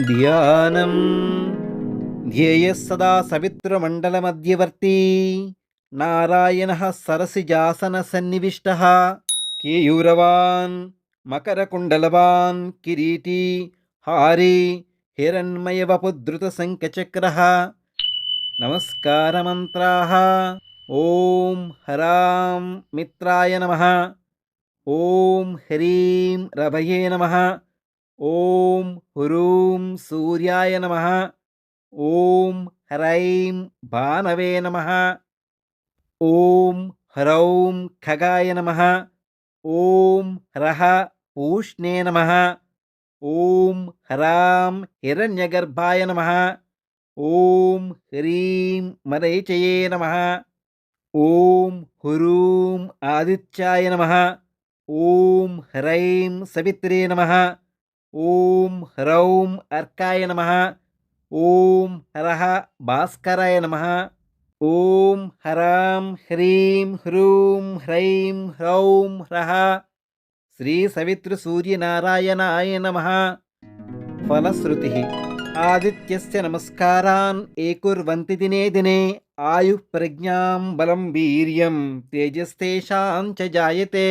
ధ్యానం ధ్యేయः సదా సవిత్రమండలమధ్యవర్తి నారాయణः సరసిజాసనసన్నివిష్టः కేయూరవాన్ మకరకుండలవాన్ కిరీటీ హారీ హిరణ్మయవపుద్ధృతశంఖచక్రः నమస్కారమంత్రాः ఓం హరాం మిత్రాయ నమః ఓం హ్రీం రభయే నమః ఓం హ్రూం సూర్యాయ నమః ఓం హ్రైం భానవే నమః ఓం హ్రౌం ఖగాయ నమః ఓం హ్రః పూష్ణే నమః ఓం హ్రాం హిరణ్యగర్భాయ నమః ఓం హ్రీం మరీచయే నమః ఓం హ్రూం ఆదిత్యాయ నమః ఓం హ్రైం సవిత్రే నమః ఓం హ్రౌం అర్కాయ నమః ఓం హ్రః భాస్కరాయ నమః ఓం హ్రాం హ్రీం హ్రూం హ్రైం హ్రౌం హ్రః శ్రీ సవితృ సూర్యనారాయణాయ నమః. ఫలశ్రుతి ఆదిత్యస్య నమస్కారాన్ ఏకుర్వంతి దినే దినే ఆయుః ప్రజ్ఞాం బలం వీర్యం తేజస్తేషాం చ జాయతే.